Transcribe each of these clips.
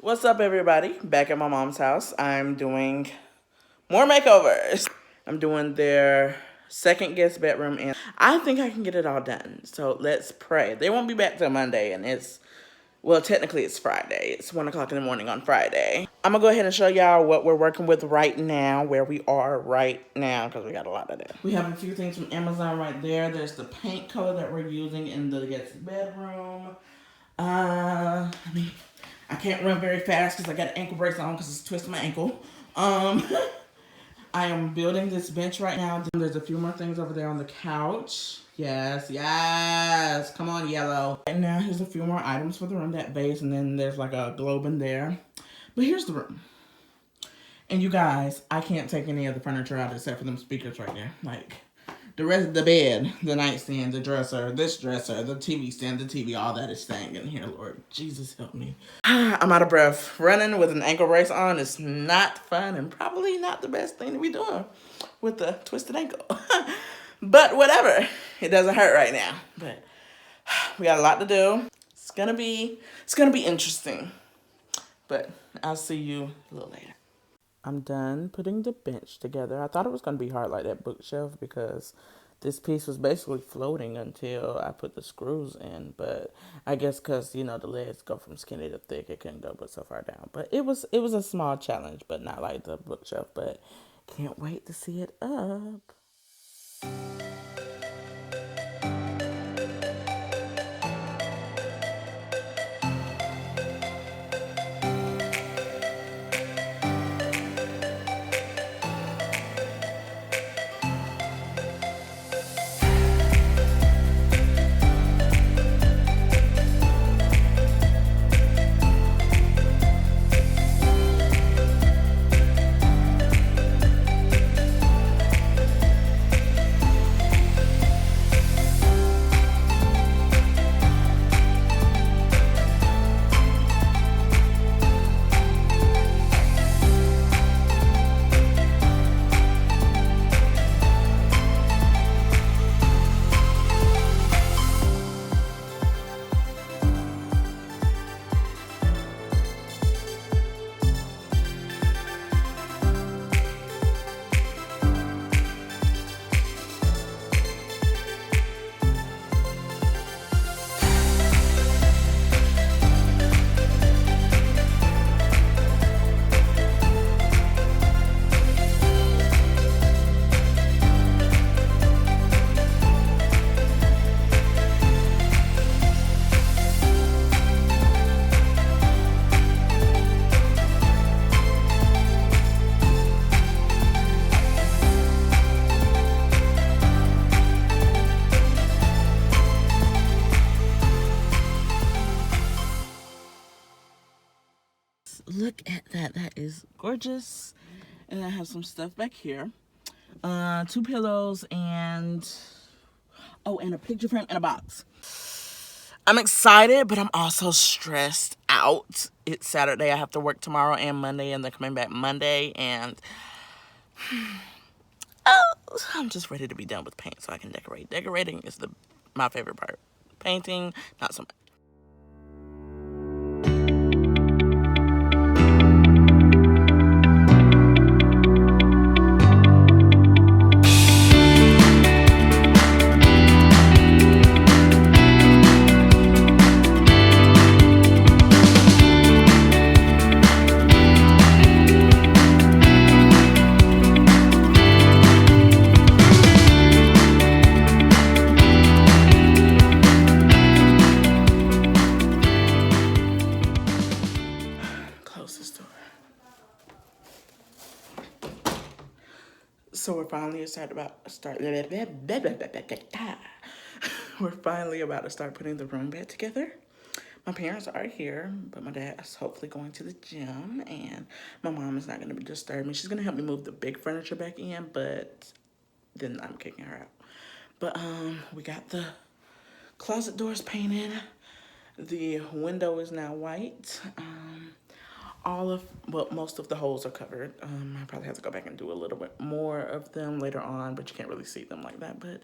What's up, everybody? Back at my mom's house. I'm doing more makeovers. I'm doing their second guest bedroom, and I think I can get it all done. So let's pray. They won't be back till Monday, and well, technically it's Friday. It's 1 o'clock in the morning on Friday. I'm gonna go ahead and show y'all what we're working with right now, where we are right now, because we got a lot of that. We have a few things from Amazon right there. There's the paint color that we're using in the guest bedroom. I mean, I can't run very fast because I got ankle brace on because it's twisting my ankle. I am building this bench right now. There's a few more things over there on the couch. Yes, yes. Come on, yellow. And now here's a few more items for the room, that vase, and then there's like a globe in there. But here's the room. And you guys, I can't take any of the furniture out except for them speakers right there. Like, the rest of the bed, the nightstand, the dresser, this dresser, the TV stand, the TV, all that is staying in here, Lord. Jesus help me. I'm out of breath. Running with an ankle brace on is not fun and probably not the best thing to be doing with a twisted ankle. But whatever. It doesn't hurt right now. But we got a lot to do. It's gonna be interesting. But I'll see you a little later. I'm done putting the bench together. I thought it was going to be hard like that bookshelf because this piece was basically floating until I put the screws in. But I guess because, the legs go from skinny to thick, it couldn't go but so far down. But it was a small challenge, but not like the bookshelf. But can't wait to see it up. Look at that. That is gorgeous. And I have some stuff back here. Two pillows and a picture frame and a box. I'm excited, but I'm also stressed out. It's Saturday. I have to work tomorrow and Monday, and they're coming back Monday. And I'm just ready to be done with paint so I can decorate. Decorating is my favorite part. Painting, not so much. So we're finally We're finally about to start putting the room back together. My parents are here, but my dad is hopefully going to the gym, and my mom is not going to disturb me. She's going to help me move the big furniture back in, but then I'm kicking her out. But we got the closet doors painted. The window is now white. well, most of the holes are covered. I probably have to go back and do a little bit more of them later on, but you can't really see them like that. But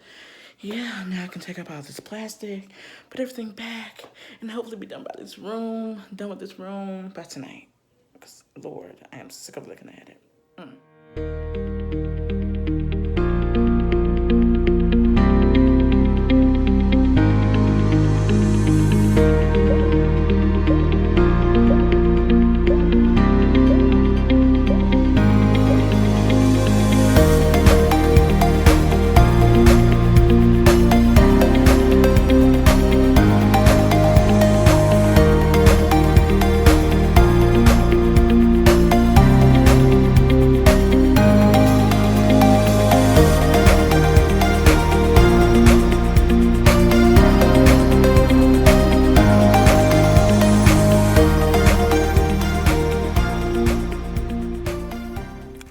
yeah, now I can take up all this plastic, put everything back, and hopefully be done with this room by tonight. Because, Lord, I am sick of looking at it.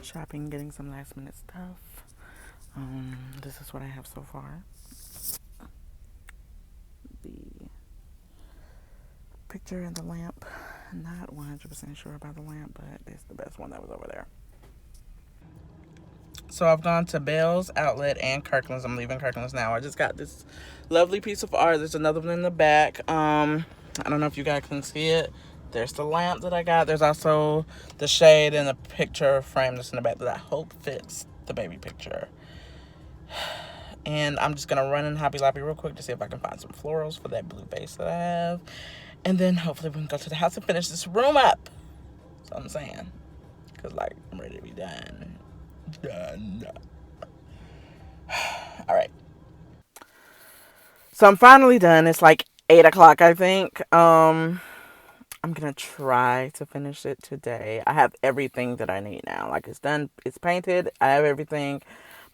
Shopping, getting some last minute stuff. This is what I have so far. The picture and the lamp. Not 100% sure about the lamp, but it's the best one that was over there. So I've gone to Bell's Outlet and Kirkland's. I'm leaving Kirkland's now. I just got this lovely piece of art. There's another one in the back. I don't know if you guys can see it. There's the lamp that I got. There's also the shade and the picture frame that's in the back that I hope fits the baby picture. And I'm just going to run in Hobby Lobby real quick to see if I can find some florals for that blue vase that I have. And then hopefully we can go to the house and finish this room up. That's what I'm saying. Because, like, I'm ready to be done. Done. All right. So I'm finally done. It's like 8 o'clock, I think. I'm going to try to finish it today. I have everything that I need now. Like, it's done. It's painted. I have everything.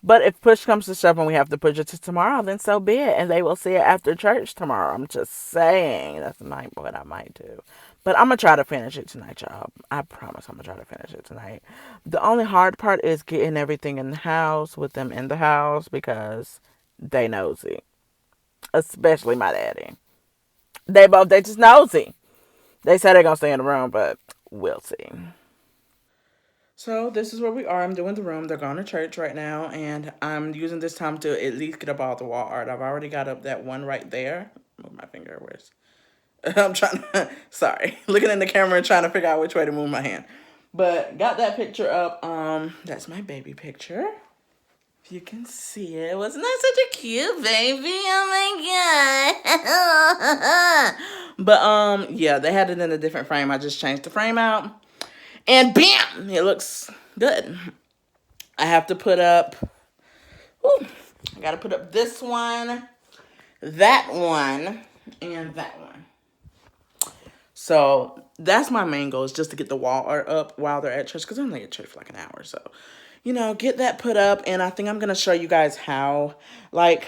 But if push comes to shove and we have to push it to tomorrow, then so be it. And they will see it after church tomorrow. I'm just saying. That's what I might do. But I'm going to try to finish it tonight, y'all. I promise I'm going to try to finish it tonight. The only hard part is getting everything in the house with them in the house because they nosy. Especially my daddy. They just nosy. They say they're going to stay in the room, but we'll see. So this is where we are. I'm doing the room. They're going to church right now, and I'm using this time to at least get up all the wall art. I've already got up that one right there. Move my finger. Where's... I'm trying to... Sorry. Looking in the camera and trying to figure out which way to move my hand. But got that picture up. That's my baby picture. If you can see it. Wasn't that such a cute baby? Oh my God. But, yeah, they had it in a different frame. I just changed the frame out. And bam! It looks good. I have to put up... I got to put up this one, that one, and that one. So that's my main goal, is just to get the wall art up while they're at church, because they're only at church for like an hour. So, you know, get that put up. And I think I'm going to show you guys how, like,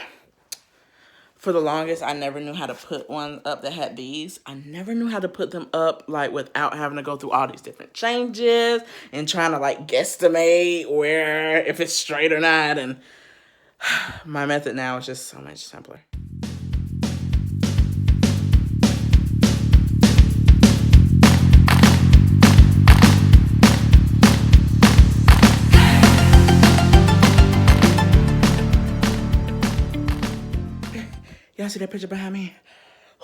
for the longest, I never knew how to put one up that had these. I never knew how to put them up, like, without having to go through all these different changes and trying to, like, guesstimate where, if it's straight or not. And my method now is just so much simpler. Y'all see that picture behind me?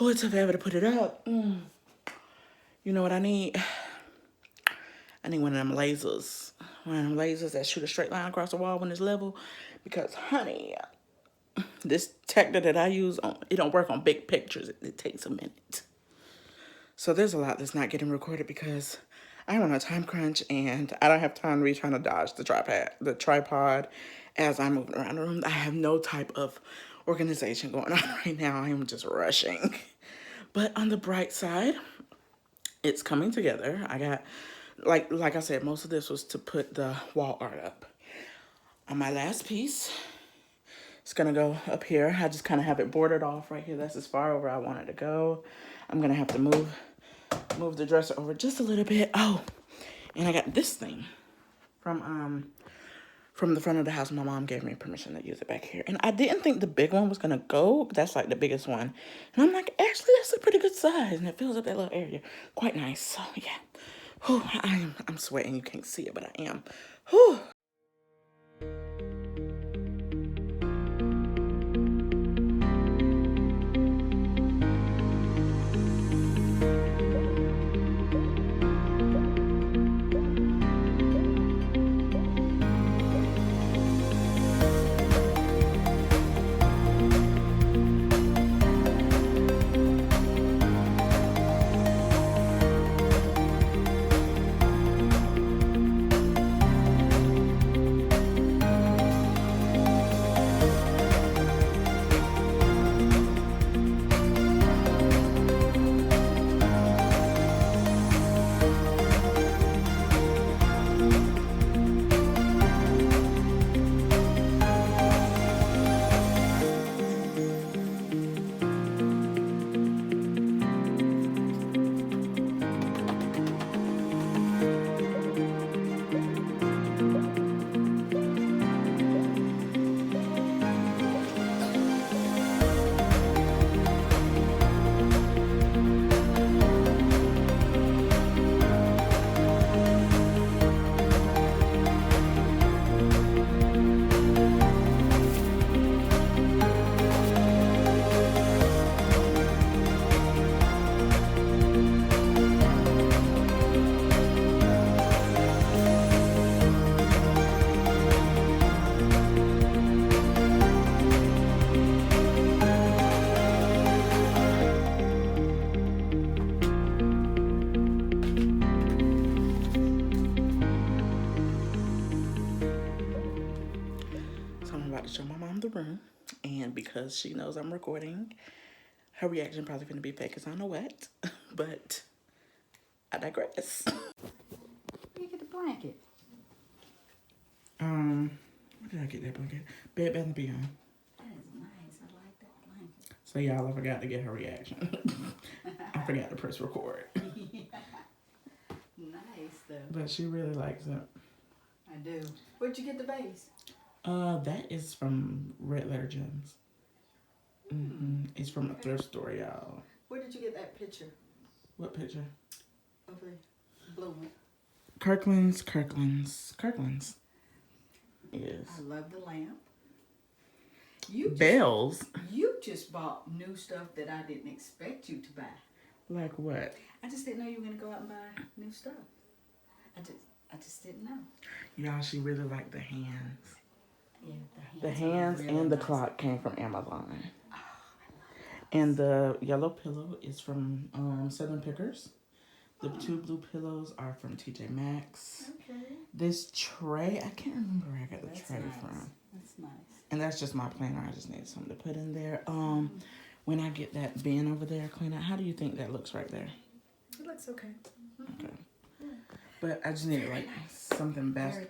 Oh, it took forever to put it up. You know what I need? I need one of them lasers. One of them lasers that shoot a straight line across the wall when it's level. Because, honey, this Tecna that I use, it don't work on big pictures. It takes a minute. So there's a lot that's not getting recorded because I'm on a time crunch and I don't have time to be trying to dodge the tripod as I'm moving around the room. I have no type of organization going on right now. I am just rushing. But on the bright side, it's coming together. I got, like I said, most of this was to put the wall art up. On my last piece, it's going to go up here. I just kind of have it bordered off right here. That's as far over I want it to go. I'm going to have to move the dresser over just a little bit. Oh, and I got this thing from the front of the house. My mom gave me permission to use it back here. And I didn't think the big one was going to go. That's like the biggest one. And I'm like, actually, that's a pretty good size. And it fills up that little area. Quite nice. So, yeah. Whew, I'm sweating. You can't see it, but I am. Whew. To show my mom the room, and because she knows I'm recording, her reaction probably gonna be fake because I know what, but I digress. Where you get the blanket? Where did I get that blanket? Bed Bath & Beyond. That is nice. I like that blanket. So y'all, I forgot to get her reaction. I forgot to press record. Yeah. Nice though. But she really likes it. I do. Where'd you get the base? That is from Red Letter Gems. It's from a thrift store, y'all. Where did you get that picture What picture? of the blue one? Kirkland's. Yes. I love the lamp. You Bells? You just bought new stuff that I didn't expect you to buy. Like what? I just didn't know you were gonna go out and buy new stuff. I just didn't know. Y'all, she really liked the hands. Yeah, The hands really and the nice. clock came from Amazon. Oh, And the yellow pillow is from Southern Pickers. The two blue pillows are from TJ Maxx. okay. This tray, I can't remember where I got the That's tray nice. from. That's nice. And that's just my planner. I just need something to put in there. When I get that bin over there clean out, how do you think that looks right there? It looks okay. Okay. But I just need like something best.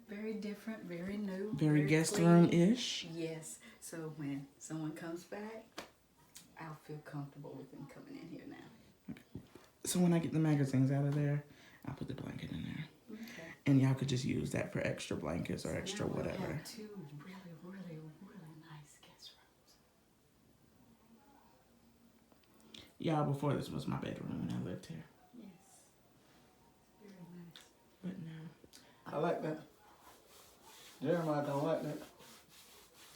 Very different, very new. Very guest clean. room-ish. Yes. So when someone comes back, I'll feel comfortable with them coming in here now. So when I get the magazines out of there, I'll put the blanket in there. Okay. And y'all could just use that for extra blankets or extra Now we'll whatever. have two really nice guest rooms. Y'all, before this was my bedroom when I lived here. Yes. Very nice. But now. I like that. Jeremiah don't like that.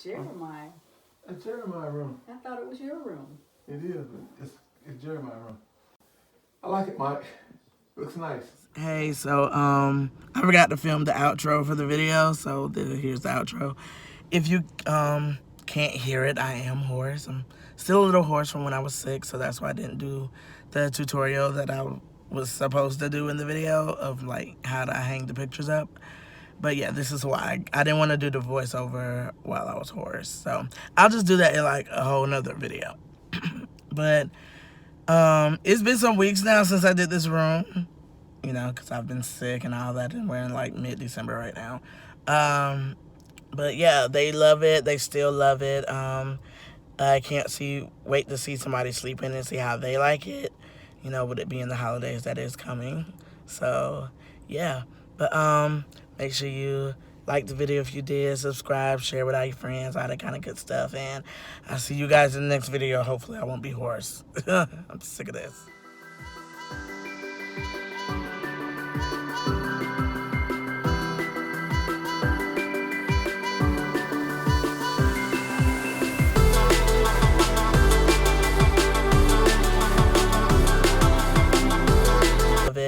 Jeremiah. It's Jeremiah's room. I thought it was your room. It is, but it's Jeremiah's room. I like it, Mike. Looks nice. Hey, so I forgot to film the outro for the video, so here's the outro. If you can't hear it, I am hoarse. I'm still a little hoarse from when I was sick, so that's why I didn't do the tutorial that I was supposed to do in the video of like how to hang the pictures up. But yeah, this is why I didn't want to do the voiceover while I was hoarse. So I'll just do that in like a whole nother video. But it's been some weeks now since I did this room, you know, because I've been sick and all that, and we're in like mid-December right now. But yeah, they love it. They still love it. I can't wait to see somebody sleep in and see how they like it. You know, with it being the holidays that is coming. So yeah, but make sure you like the video if you did, subscribe, share with all your friends, all that kind of good stuff. And I'll see you guys in the next video. Hopefully I won't be hoarse. I'm sick of this.